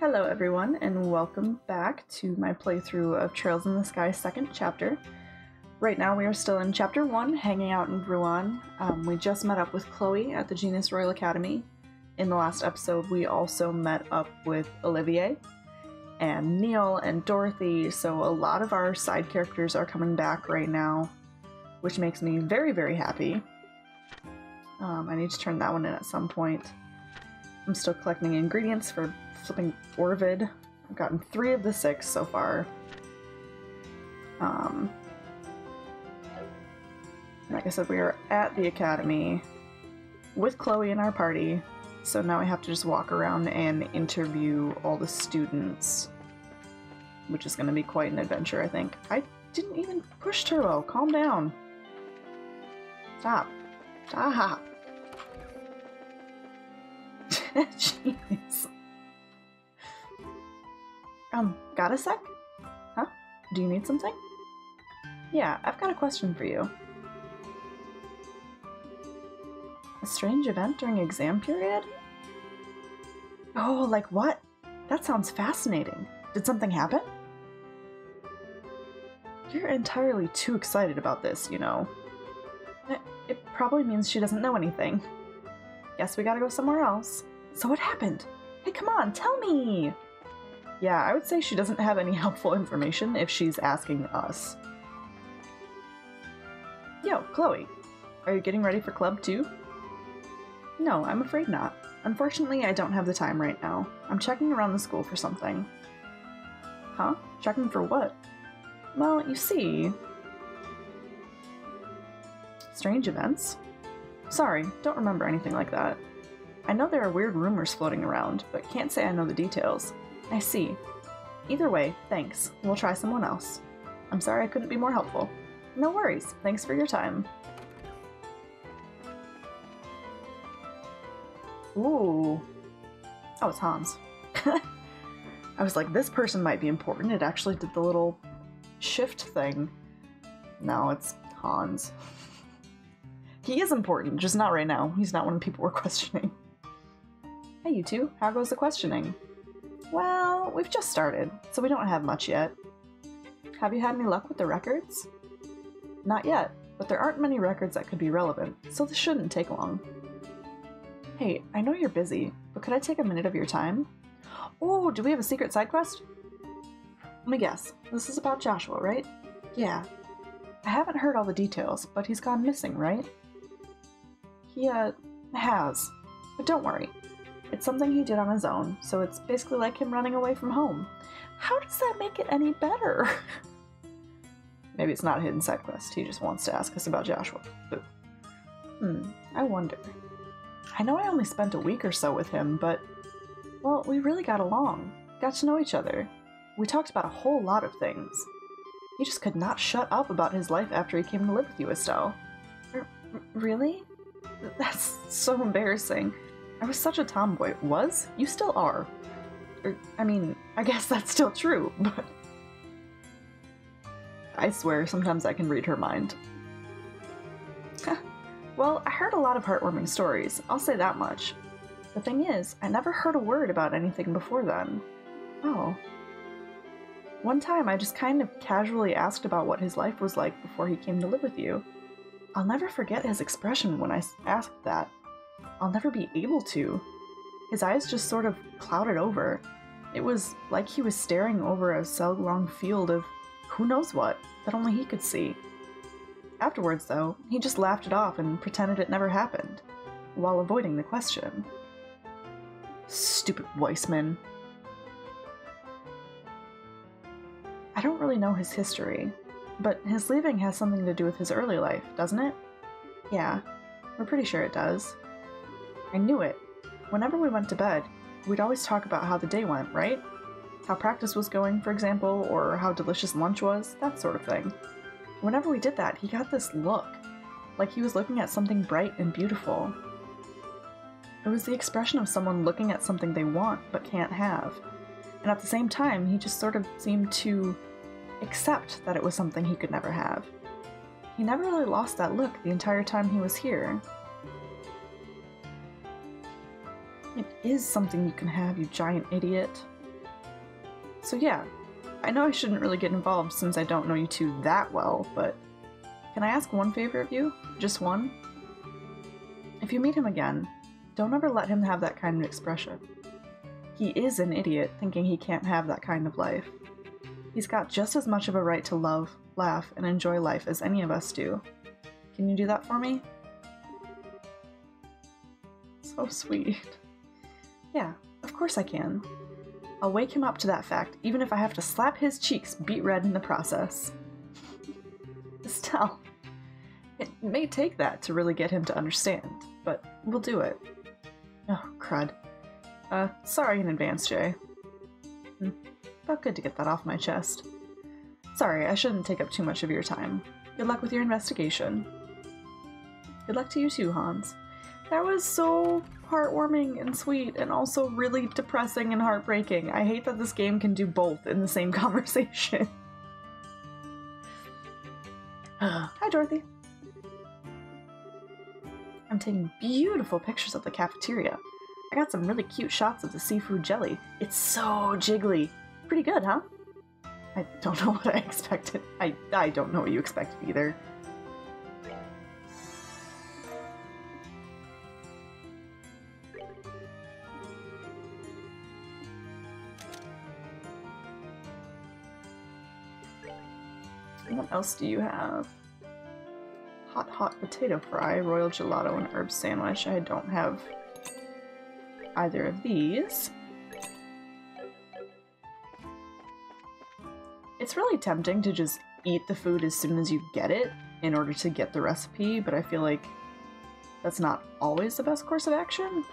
Hello everyone, and welcome back to my playthrough of Trails in the Sky 2nd chapter. Right now we are still in Chapter 1, hanging out in Rouen. We just met up with Kloe at the Jenis Royal Academy. In the last episode we also met up with Olivier and Neil and Dorothy, so a lot of our side characters are coming back right now, which makes me very, very happy. I need to turn that one in at some point. I'm still collecting ingredients for flipping Orvid. I've gotten 3 of the 6 so far. Like I said, we are at the academy with Kloe in our party, so now I have to just walk around and interview all the students, which is going to be quite an adventure, I think. I didn't even push turbo. Calm down. Stop. Stop. Jeez. Got a sec? Huh? Do you need something? Yeah, I've got a question for you. A strange event during exam period? Oh, like what? That sounds fascinating. Did something happen? You're entirely too excited about this, you know. It probably means she doesn't know anything. Guess we gotta go somewhere else. So what happened? Hey, come on, tell me! Yeah, I would say she doesn't have any helpful information if she's asking us. Yo, Kloe, are you getting ready for club too? No, I'm afraid not. Unfortunately, I don't have the time right now. I'm checking around the school for something. Huh? Checking for what? Well, you see... Strange events? Sorry, don't remember anything like that. I know there are weird rumors floating around, but can't say I know the details. I see. Either way, thanks. We'll try someone else. I'm sorry I couldn't be more helpful. No worries. Thanks for your time. Ooh. Oh, it's Hans. I was like, this person might be important. It actually did the little shift thing. No, it's Hans. He is important, just not right now. He's not one of the people we're questioning. Hey, you two. How goes the questioning? Well, we've just started, so we don't have much yet. Have you had any luck with the records? Not yet, but there aren't many records that could be relevant, so this shouldn't take long. Hey, I know you're busy, but could I take a minute of your time? Oh, do we have a secret side quest? Let me guess. This is about Joshua, right? Yeah. I haven't heard all the details, but he's gone missing, right? He, has. But don't worry. It's something he did on his own, so it's basically like him running away from home. How does that make it any better? Maybe it's not a hidden side quest. He just wants to ask us about Joshua. I wonder. I know I only spent a week or so with him, but, well, we really got along. Got to know each other. We talked about a whole lot of things. He just could not shut up about his life after he came to live with you, Estelle. Really? That's so embarrassing. I was such a tomboy. Was? You still are. I mean, I guess that's still true, but... I swear, sometimes I can read her mind. Well, I heard a lot of heartwarming stories, I'll say that much. The thing is, I never heard a word about anything before then. Oh. One time I just kind of casually asked about what his life was like before he came to live with you. I'll never forget his expression when I asked that. I'll never be able to. His eyes just sort of clouded over. It was like he was staring over a cell-long field of who knows what that only he could see. Afterwards, though, he just laughed it off and pretended it never happened, while avoiding the question. Stupid Weissman. I don't really know his history, but his leaving has something to do with his early life, doesn't it? Yeah, we're pretty sure it does. I knew it. Whenever we went to bed, we'd always talk about how the day went, right? How practice was going, for example, or how delicious lunch was, that sort of thing. Whenever we did that, he got this look, like he was looking at something bright and beautiful. It was the expression of someone looking at something they want but can't have. And at the same time, he just sort of seemed to accept that it was something he could never have. He never really lost that look the entire time he was here. It is something you can have, you giant idiot. So yeah, I know I shouldn't really get involved since I don't know you two that well, but can I ask one favor of you? Just one? If you meet him again, don't ever let him have that kind of expression. He is an idiot thinking he can't have that kind of life. He's got just as much of a right to love, laugh, and enjoy life as any of us do. Can you do that for me? So sweet. Yeah, of course I can. I'll wake him up to that fact, even if I have to slap his cheeks beet red in the process. Estelle, it may take that to really get him to understand, but we'll do it. Oh, crud. Sorry in advance, Jay. Felt good to get that off my chest. Sorry, I shouldn't take up too much of your time. Good luck with your investigation. Good luck to you too, Hans. That was so heartwarming and sweet, and also really depressing and heartbreaking. I hate that this game can do both in the same conversation. Hi, Dorothy. I'm taking beautiful pictures of the cafeteria. I got some really cute shots of the seafood jelly. It's so jiggly. Pretty good, huh? I don't know what I expected. I don't know what you expected either. What else do you have? Hot potato fry, royal gelato, and herb sandwich. I don't have either of these. It's really tempting to just eat the food as soon as you get it in order to get the recipe, but I feel like that's not always the best course of action.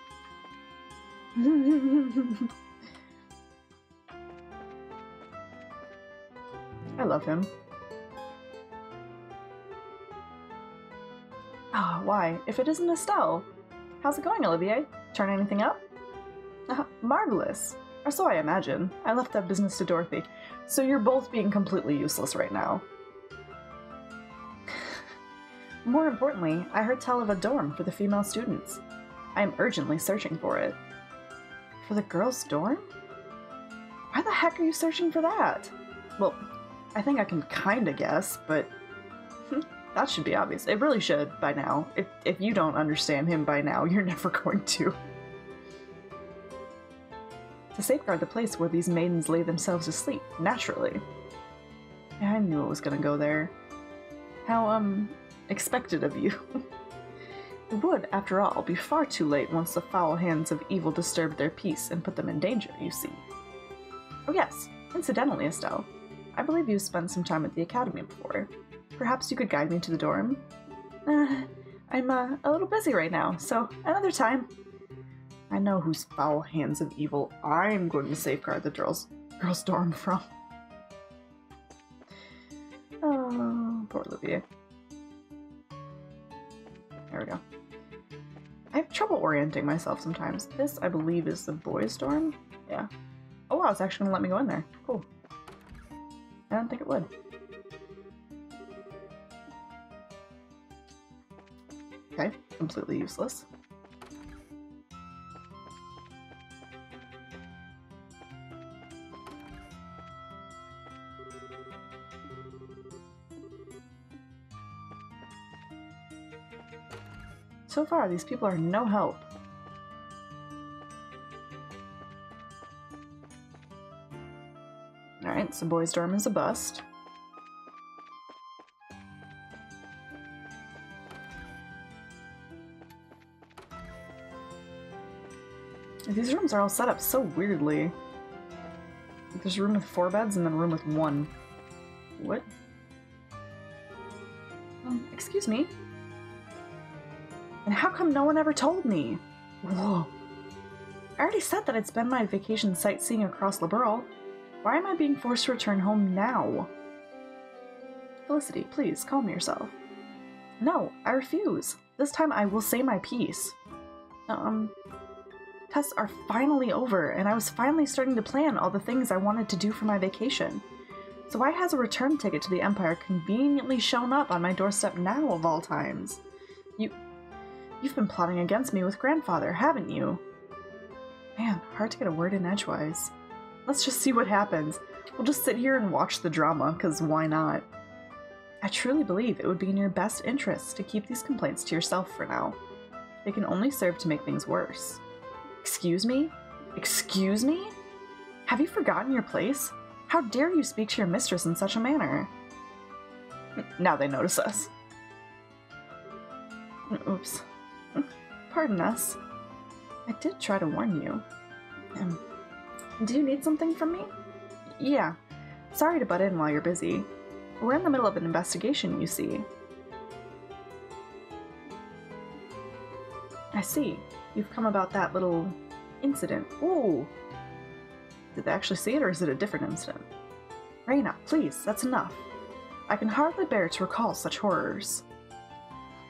I love him. Ah, why? If it isn't Estelle. How's it going, Olivier? Turn anything up? Marvelous. Or so I imagine. I left that business to Dorothy. So you're both being completely useless right now. More importantly, I heard tell of a dorm for the female students. I am urgently searching for it. For the girls' dorm? Why the heck are you searching for that? Well, I think I can kinda guess, but that should be obvious. It really should by now. If you don't understand him by now, you're never going to. To safeguard the place where these maidens lay themselves to sleep, naturally. Yeah, I knew it was gonna go there. How, expected of you. It would, after all, be far too late once the foul hands of evil disturbed their peace and put them in danger, you see. Oh yes, incidentally, Estelle, I believe you've spent some time at the academy before. Perhaps you could guide me to the dorm? I'm a little busy right now, so another time. I know whose foul hands of evil I'm going to safeguard the girls' dorm from. Oh, poor Olivier. There we go. I have trouble orienting myself sometimes. This, I believe, is the boys' dorm? Yeah. Oh wow, it's actually gonna let me go in there. Cool. I don't think it would. Okay, completely useless. So far, these people are no help. Alright, so boys' dorm is a bust. These rooms are all set up so weirdly. There's a room with 4 beds and then a room with 1. What? Excuse me? And how come no one ever told me? Whoa. I already said that I'd spend my vacation sightseeing across Liberl. Why am I being forced to return home now? Felicity, please, calm yourself. No, I refuse. This time I will say my piece. Tests are finally over, and I was finally starting to plan all the things I wanted to do for my vacation. So why has a return ticket to the Empire conveniently shown up on my doorstep now, of all times? You've been plotting against me with Grandfather, haven't you? Man, hard to get a word in edgewise. Let's just see what happens. We'll just sit here and watch the drama, because why not? I truly believe it would be in your best interest to keep these complaints to yourself for now. They can only serve to make things worse. Excuse me? Excuse me? Have you forgotten your place? How dare you speak to your mistress in such a manner? Now they notice us. Oops. Pardon us. I did try to warn you. Do you need something from me? Yeah. Sorry to butt in while you're busy. We're in the middle of an investigation, you see. I see. You've come about that little incident. Ooh! Did they actually see it, or is it a different incident? Reina, please, that's enough. I can hardly bear to recall such horrors.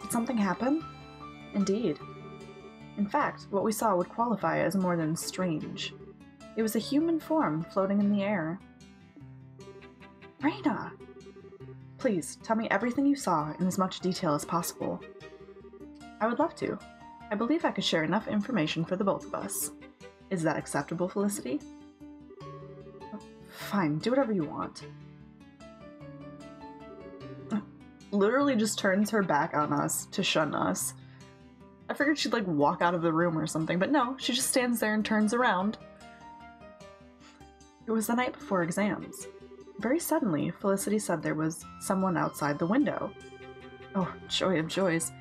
Did something happen? Indeed. In fact, what we saw would qualify as more than strange. It was a human form floating in the air. Reina! Please, tell me everything you saw in as much detail as possible. I would love to. I believe I could share enough information for the both of us. Is that acceptable, Felicity? Fine, do whatever you want. Literally just turns her back on us to shun us. I figured she'd like walk out of the room or something, but no, she just stands there and turns around. It was the night before exams. Very suddenly, Felicity said there was someone outside the window. Oh, joy of joys.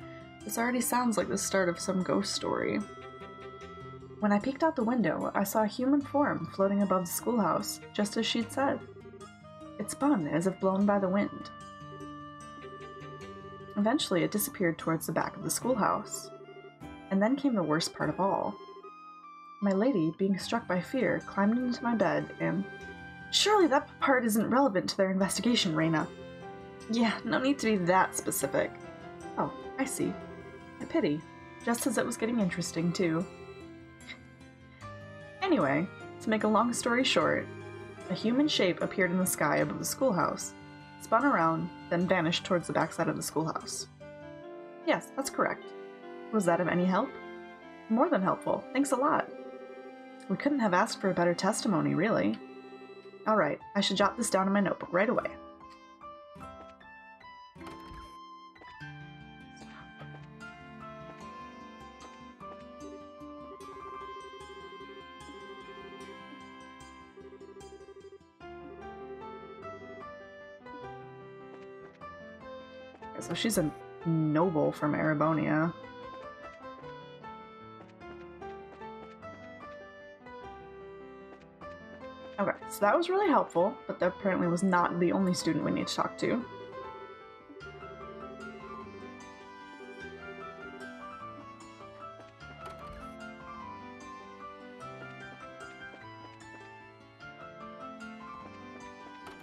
This already sounds like the start of some ghost story. When I peeked out the window, I saw a human form floating above the schoolhouse, just as she'd said. It spun as if blown by the wind. Eventually, it disappeared towards the back of the schoolhouse. And then came the worst part of all. My lady, being struck by fear, climbed into my bed and... Surely that part isn't relevant to their investigation, Reina. Yeah, no need to be that specific. Oh, I see. A pity. Just as it was getting interesting, too. Anyway, to make a long story short, a human shape appeared in the sky above the schoolhouse, spun around, then vanished towards the backside of the schoolhouse. Yes, that's correct. Was that of any help? More than helpful. Thanks a lot. We couldn't have asked for a better testimony, really. Alright, I should jot this down in my notebook right away. So she's a noble from Erebonia. Okay, so that was really helpful, but that apparently was not the only student we need to talk to.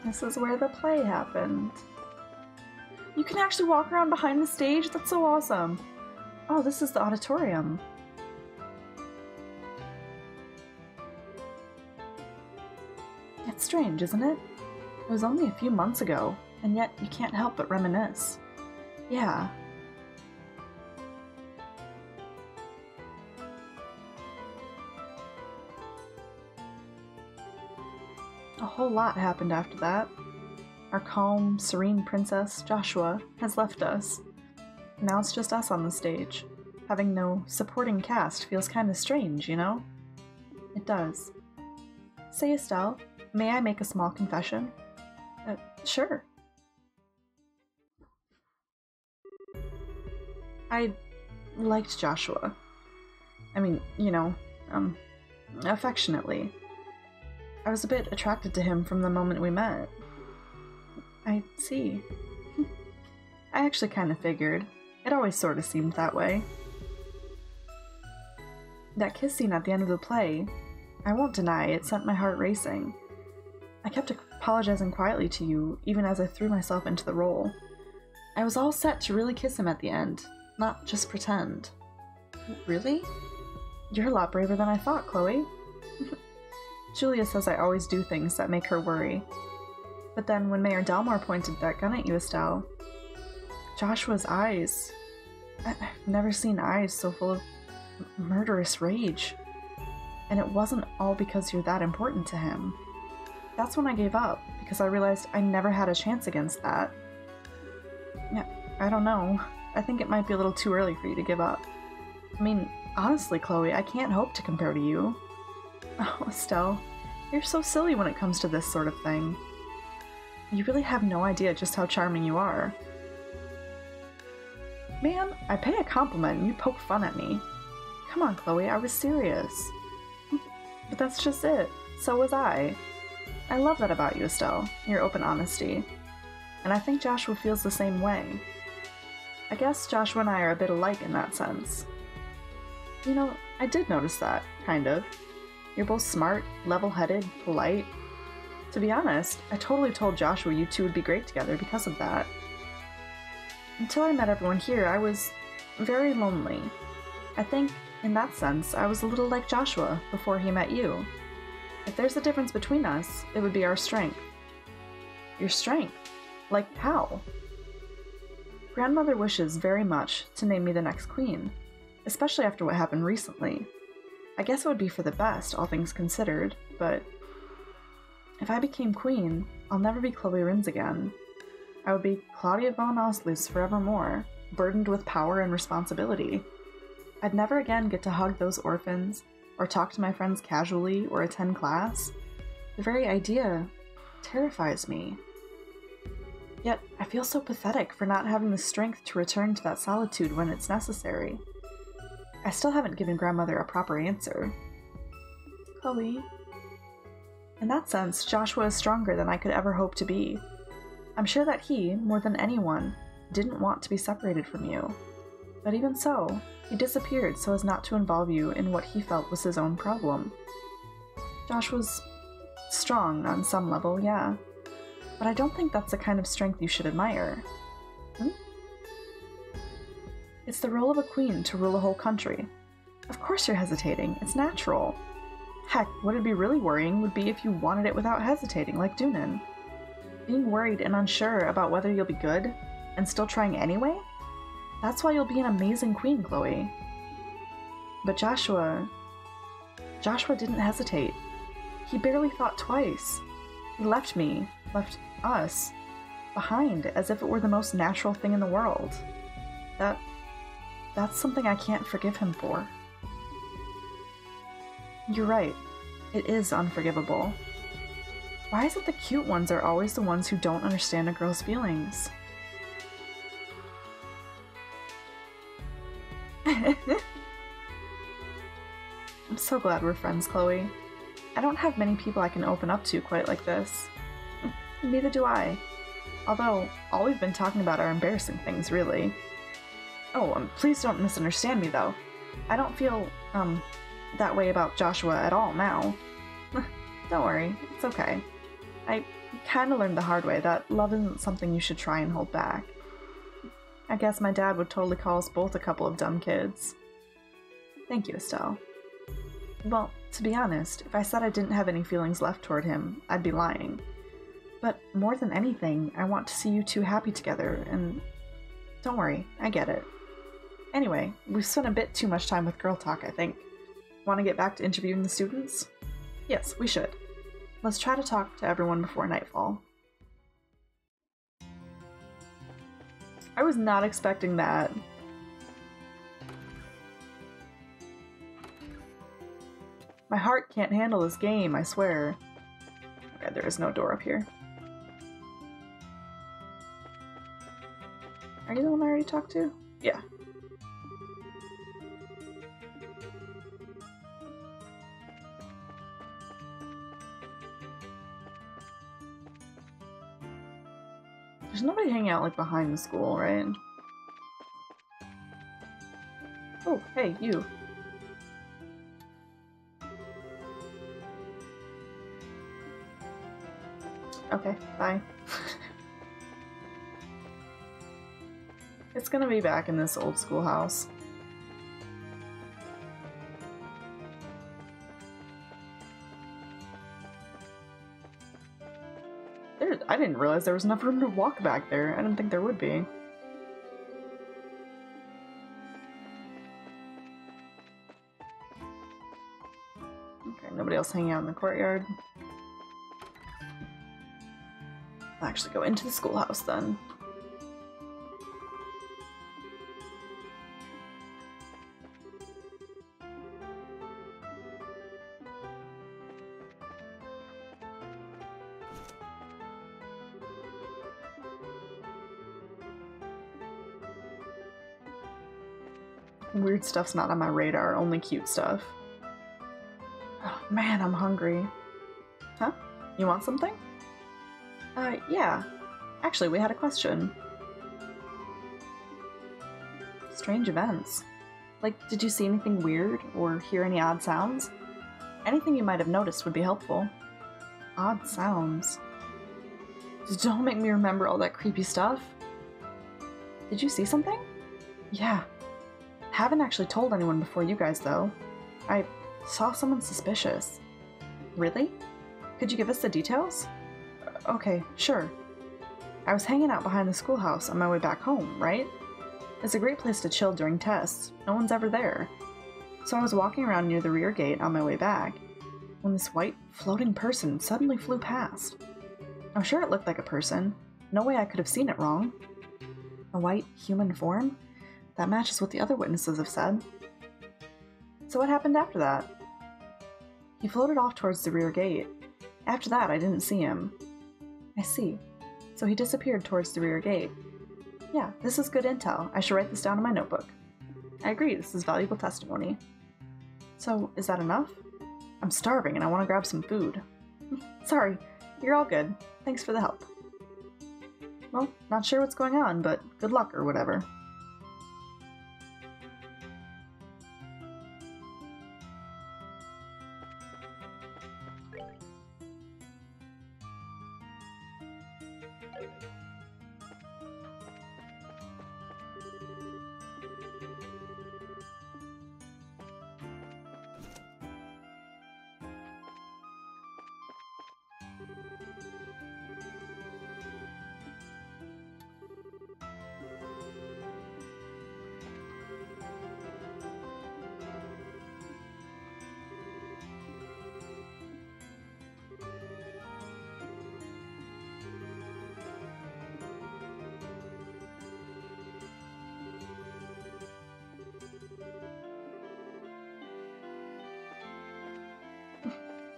This is where the play happened. You can actually walk around behind the stage? That's so awesome! Oh, this is the auditorium. It's strange, isn't it? It was only a few months ago, and yet you can't help but reminisce. Yeah. A whole lot happened after that. Our calm, serene princess, Joshua, has left us. Now it's just us on the stage. Having no supporting cast feels kinda strange, you know? It does. Say, Estelle, may I make a small confession? Sure. I liked Joshua. I mean, you know, affectionately. I was a bit attracted to him from the moment we met. I see. I actually kind of figured. It always sort of seemed that way. That kiss scene at the end of the play, I won't deny it sent my heart racing. I kept apologizing quietly to you, even as I threw myself into the role. I was all set to really kiss him at the end, not just pretend. Really? You're a lot braver than I thought, Kloe. Julia says I always do things that make her worry. But then when Mayor Delmore pointed that gun at you, Estelle, Joshua's eyes... I've never seen eyes so full of murderous rage. and it wasn't all because you're that important to him. That's when I gave up, because I realized I never had a chance against that. Yeah, I don't know. I think it might be a little too early for you to give up. I mean, honestly, Kloe, I can't hope to compare to you. Oh, Estelle, you're so silly when it comes to this sort of thing. You really have no idea just how charming you are. Man, I pay a compliment and you poke fun at me. Come on, Kloe, I was serious. But that's just it. So was I. I love that about you, Estelle, your open honesty. And I think Joshua feels the same way. I guess Joshua and I are a bit alike in that sense. You know, I did notice that, kind of. You're both smart, level-headed, polite. To be honest, I totally told Joshua you two would be great together because of that. Until I met everyone here, I was very lonely. I think, in that sense, I was a little like Joshua before he met you. If there's a difference between us, it would be our strength. Your strength? Like how? Grandmother wishes very much to name me the next queen, especially after what happened recently. I guess it would be for the best, all things considered, but if I became queen, I'll never be Kloe Rins again. I would be Claudia von Auslös forevermore, burdened with power and responsibility. I'd never again get to hug those orphans, or talk to my friends casually, or attend class. The very idea terrifies me. Yet, I feel so pathetic for not having the strength to return to that solitude when it's necessary. I still haven't given Grandmother a proper answer. Kloe. In that sense, Joshua is stronger than I could ever hope to be. I'm sure that he, more than anyone, didn't want to be separated from you. But even so, he disappeared so as not to involve you in what he felt was his own problem. Joshua's strong on some level, yeah. But I don't think that's the kind of strength you should admire. It's the role of a queen to rule a whole country. Of course you're hesitating, it's natural. Heck, what'd be really worrying would be if you wanted it without hesitating, like Dunan. Being worried and unsure about whether you'll be good, and still trying anyway? That's why you'll be an amazing queen, Kloe. But Joshua didn't hesitate. He barely thought twice. He left me, left us, behind as if it were the most natural thing in the world. That's something I can't forgive him for. You're right. It is unforgivable. Why is it the cute ones are always the ones who don't understand a girl's feelings? I'm so glad we're friends, Kloe. I don't have many people I can open up to quite like this. Neither do I. Although, all we've been talking about are embarrassing things, really. Oh, please don't misunderstand me, though. I don't feel, that way about Joshua at all now. Don't worry, it's okay. I kinda learned the hard way that love isn't something you should try and hold back. I guess my dad would totally call us both a couple of dumb kids. Thank you, Estelle. Well, to be honest, if I said I didn't have any feelings left toward him, I'd be lying. But more than anything, I want to see you two happy together, and don't worry, I get it. Anyway, we've spent a bit too much time with girl talk, I think. Want to get back to interviewing the students? Yes, we should. Let's try to talk to everyone before nightfall. I was not expecting that. My heart can't handle this game, I swear. Okay, there is no door up here. Are you the one I already talked to? Yeah. There's nobody hanging out like behind the school, right? Oh, hey, you. Okay, bye. It's gonna be back in this old schoolhouse. I didn't realize there was enough room to walk back there. I didn't think there would be. else hanging out in the courtyard. I'll actually go into the schoolhouse then. Weird stuff's not on my radar, only cute stuff. Oh man, I'm hungry. Huh? You want something? Yeah. Actually, we had a question. Strange events. Like, did you see anything weird or hear any odd sounds? Anything you might have noticed would be helpful. Odd sounds. Don't make me remember all that creepy stuff. Did you see something? Yeah. Haven't actually told anyone before you guys, though. I saw someone suspicious. Really? Could you give us the details? Okay, sure. I was hanging out behind the schoolhouse on my way back home, right? It's a great place to chill during tests. No one's ever there. So I was walking around near the rear gate on my way back, when this white, floating person suddenly flew past. I'm sure it looked like a person. No way I could have seen it wrong. A white, human form? That matches what the other witnesses have said. So what happened after that? He floated off towards the rear gate. After that, I didn't see him. I see. So he disappeared towards the rear gate. Yeah, this is good intel. I should write this down in my notebook. I agree, this is valuable testimony. So, is that enough? I'm starving and I want to grab some food. Sorry, you're all good. Thanks for the help. Well, not sure what's going on, but good luck or whatever.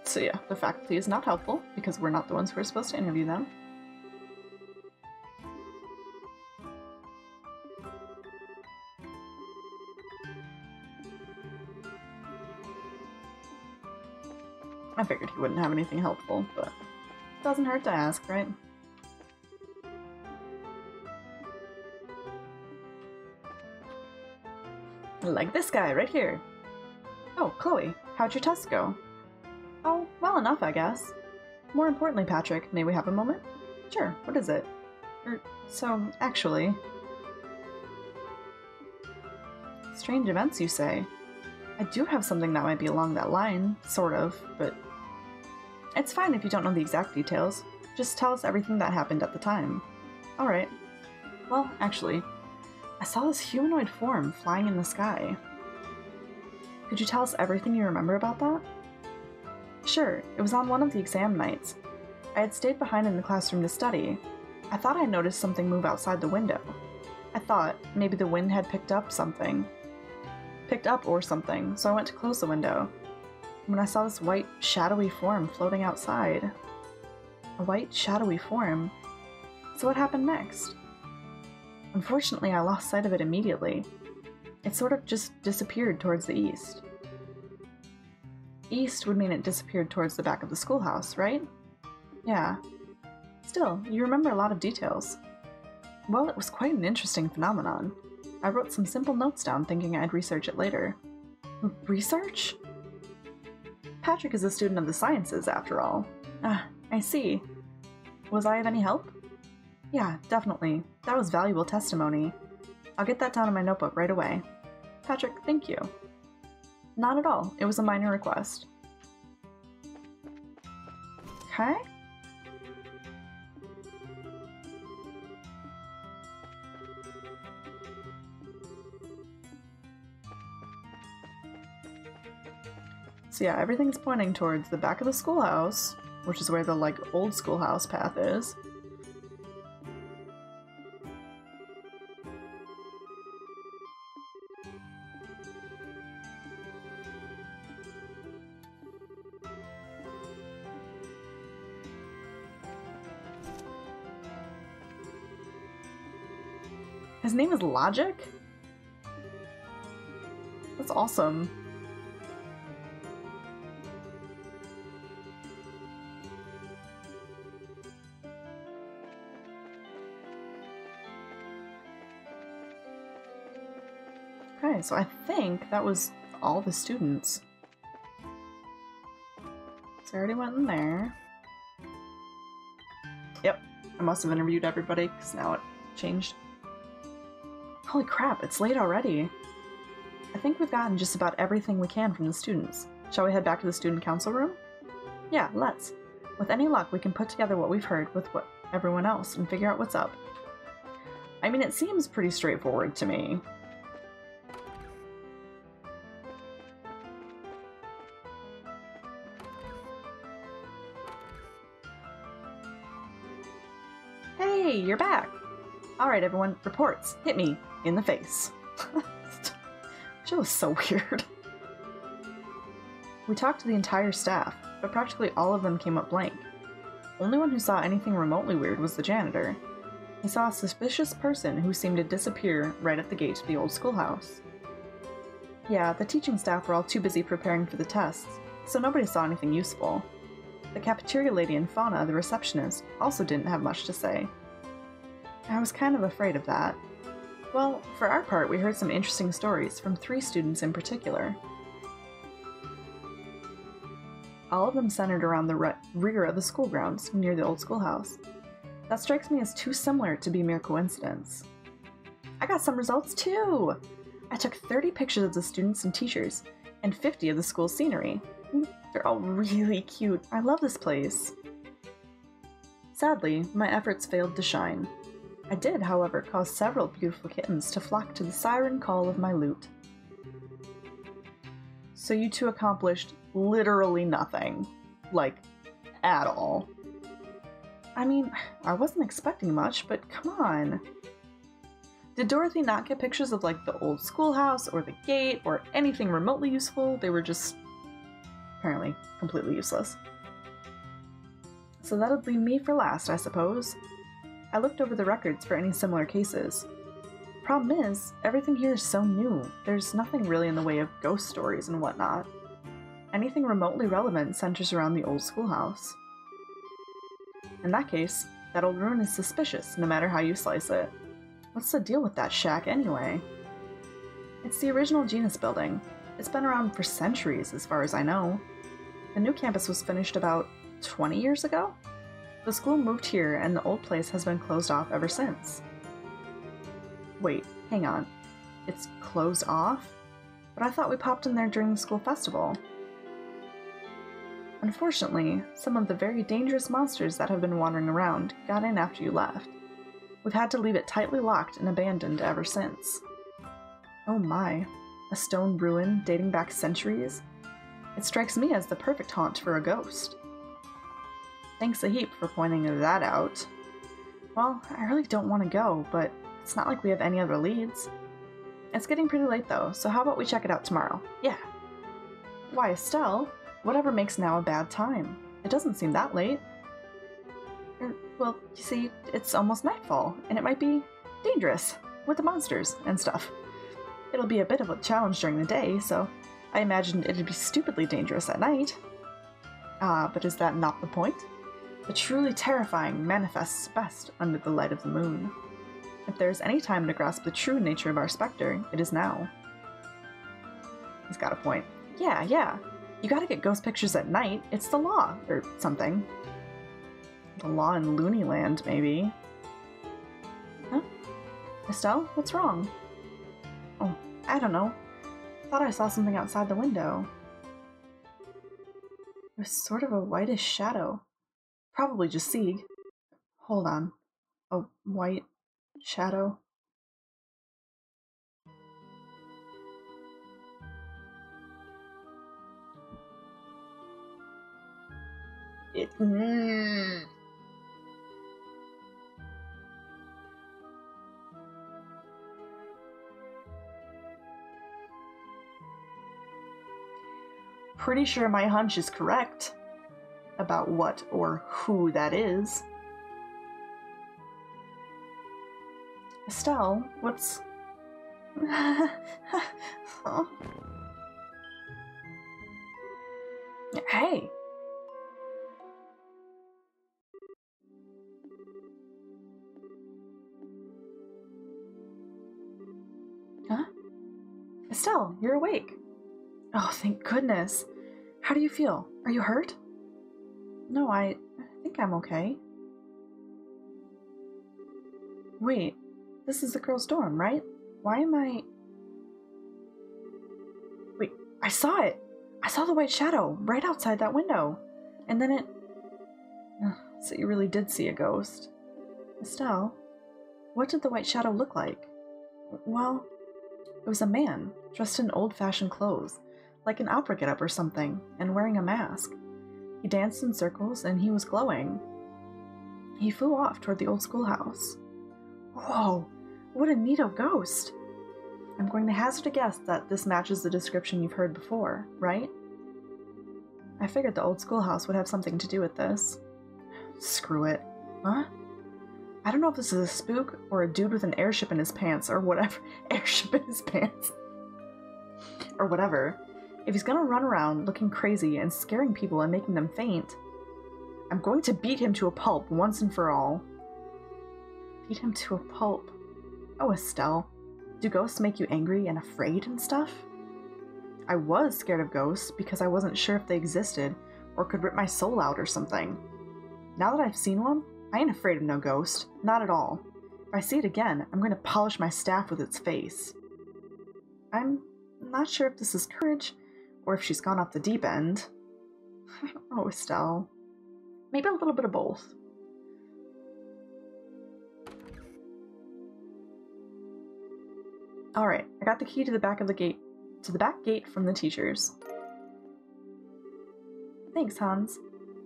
So yeah, the faculty is not helpful, because we're not the ones who are supposed to interview them. I figured he wouldn't have anything helpful, but it doesn't hurt to ask, right? Like this guy right here. Oh, Chloe, how'd your test go? Oh, well enough, I guess. More importantly, Patrick, may we have a moment? Sure, what is it? So, actually... Strange events, you say? I do have something that might be along that line, sort of, but... It's fine if you don't know the exact details. Just tell us everything that happened at the time. Alright. Well, actually, I saw this humanoid form flying in the sky. Could you tell us everything you remember about that? Sure, it was on one of the exam nights. I had stayed behind in the classroom to study. I thought I noticed something move outside the window. I thought maybe the wind had picked up or something, so I went to close the window. When I saw this white, shadowy form floating outside. A white, shadowy form. So what happened next? Unfortunately, I lost sight of it immediately. It sort of just disappeared towards the east. East would mean it disappeared towards the back of the schoolhouse, right? Yeah. Still, you remember a lot of details. Well, it was quite an interesting phenomenon. I wrote some simple notes down thinking I'd research it later. Research? Patrick is a student of the sciences, after all. Ah, I see. Was I of any help? Yeah, definitely. That was valuable testimony. I'll get that down in my notebook right away. Patrick, thank you. Not at all. It was a minor request. Okay. So So yeah, everything's pointing towards the back of the schoolhouse, which is where the, like, old schoolhouse path is. His name is Logic? That's awesome. Okay, so I think that was all the students. So I already went in there. Yep, I must have interviewed everybody because now it changed. Holy crap, it's late already. I think we've gotten just about everything we can from the students. Shall we head back to the student council room? Yeah, let's. With any luck, we can put together what we've heard with everyone else and figure out what's up. I mean, it seems pretty straightforward to me. Hey, you're back! Alright everyone, reports. Hit me. In the face. She was so weird. We talked to the entire staff, but practically all of them came up blank. Only one who saw anything remotely weird was the janitor. He saw a suspicious person who seemed to disappear right at the gate to the old schoolhouse. Yeah, the teaching staff were all too busy preparing for the tests, so nobody saw anything useful. The cafeteria lady and Fauna, the receptionist, also didn't have much to say. I was kind of afraid of that. Well, for our part, we heard some interesting stories from 3 students in particular. All of them centered around the rear of the school grounds, near the old schoolhouse. That strikes me as too similar to be mere coincidence. I got some results too! I took 30 pictures of the students and teachers, and 50 of the school's scenery. They're all really cute. I love this place. Sadly, my efforts failed to shine. I did, however, cause several beautiful kittens to flock to the siren call of my lute. So you 2 accomplished literally nothing. Like, at all. I mean, I wasn't expecting much, but come on. Did Dorothy not get pictures of, like, the old schoolhouse, or the gate, or anything remotely useful? They were just, apparently, completely useless. So that'll leave me for last, I suppose. I looked over the records for any similar cases. Problem is, everything here is so new. There's nothing really in the way of ghost stories and whatnot. Anything remotely relevant centers around the old schoolhouse. In that case, that old ruin is suspicious, no matter how you slice it. What's the deal with that shack, anyway? It's the original Jenis building. It's been around for centuries, as far as I know. The new campus was finished about 20 years ago? The school moved here, and the old place has been closed off ever since. Wait, hang on. It's closed off? But I thought we popped in there during the school festival. Unfortunately, some of the very dangerous monsters that have been wandering around got in after you left. We've had to leave it tightly locked and abandoned ever since. Oh my, a stone ruin dating back centuries? It strikes me as the perfect haunt for a ghost. Thanks a heap for pointing that out. Well, I really don't want to go, but it's not like we have any other leads. It's getting pretty late though, so how about we check it out tomorrow? Yeah. Why, Estelle? Whatever makes now a bad time? It doesn't seem that late. Well, you see, it's almost nightfall, and it might be dangerous, with the monsters and stuff. It'll be a bit of a challenge during the day, so I imagined it'd be stupidly dangerous at night. But is that not the point? The truly terrifying manifests best under the light of the moon. If there's any time to grasp the true nature of our specter, it is now. He's got a point. Yeah. You gotta get ghost pictures at night. It's the law, or something. The law in Looney Land, maybe. Huh? Estelle, what's wrong? Oh, I don't know. Thought I saw something outside the window. It was sort of a whitish shadow. Probably just Sieg. Hold on. A white shadow. It. Pretty sure my hunch is correct about what or who that is. Estelle, what's... Oh. Hey! Huh? Estelle, you're awake. Oh, thank goodness. How do you feel? Are you hurt? No, I think I'm okay. Wait, this is the girls' dorm, right? Why am I... Wait, I saw it! I saw the white shadow right outside that window. And then it... So you really did see a ghost. Estelle, what did the white shadow look like? Well, it was a man, dressed in old-fashioned clothes, like an opera getup or something, and wearing a mask. He danced in circles, and he was glowing. He flew off toward the old schoolhouse. Whoa, what a neato ghost! I'm going to hazard a guess that this matches the description you've heard before, right? I figured the old schoolhouse would have something to do with this. Screw it. Huh? I don't know if this is a spook or a dude with an airship in his pants or whatever. Airship in his pants. Or whatever. If he's gonna run around looking crazy and scaring people and making them faint, I'm going to beat him to a pulp once and for all. Beat him to a pulp. Oh, Estelle. Do ghosts make you angry and afraid and stuff? I was scared of ghosts because I wasn't sure if they existed or could rip my soul out or something. Now that I've seen one, I ain't afraid of no ghost. Not at all. If I see it again, I'm going to polish my staff with its face. I'm not sure if this is courage or if she's gone off the deep end. Oh, Estelle. Maybe a little bit of both. Alright, I got the key to the back gate from the teachers. Thanks, Hans.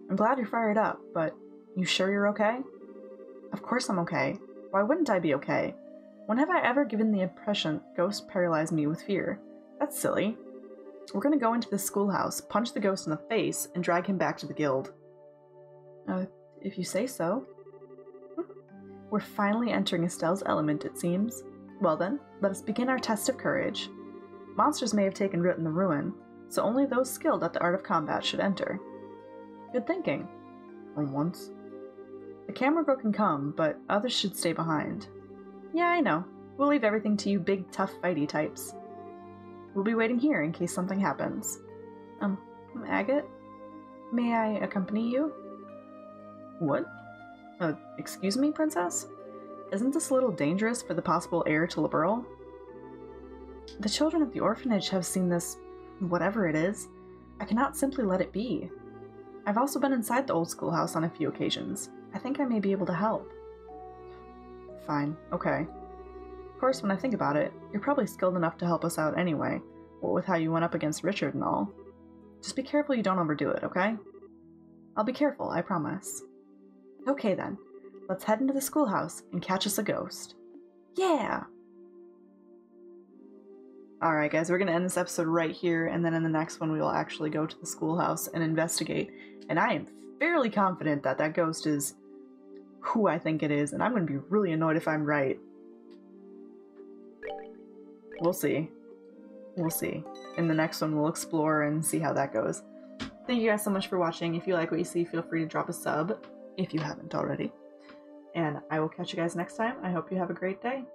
I'm glad you're fired up, but you sure you're okay? Of course I'm okay. Why wouldn't I be okay? When have I ever given the impression ghosts paralyze me with fear? That's silly. We're gonna go into the schoolhouse, punch the ghost in the face, and drag him back to the guild. If you say so. We're finally entering Estelle's element, it seems. Well then, let us begin our test of courage. Monsters may have taken root in the ruin, so only those skilled at the art of combat should enter. Good thinking. For once. The camera girl can come, but others should stay behind. Yeah, I know. We'll leave everything to you big, tough, fighty types. We'll be waiting here in case something happens. Agate? May I accompany you? What? Excuse me, princess? Isn't this a little dangerous for the possible heir to Liberl? The children of the orphanage have seen this, whatever it is. I cannot simply let it be. I've also been inside the old schoolhouse on a few occasions. I think I may be able to help. Fine, okay. Of course, when I think about it, you're probably skilled enough to help us out anyway, what with how you went up against Richard and all. Just be careful you don't overdo it, okay? I'll be careful, I promise. Okay then, let's head into the schoolhouse and catch us a ghost. Yeah! Alright guys, we're going to end this episode right here, and then in the next one we will actually go to the schoolhouse and investigate. And I am fairly confident that that ghost is who I think it is, and I'm going to be really annoyed if I'm right. We'll see. We'll see. In the next one we'll explore and see how that goes. Thank you guys so much for watching. If you like what you see, feel free to drop a sub, if you haven't already. And I will catch you guys next time. I hope you have a great day.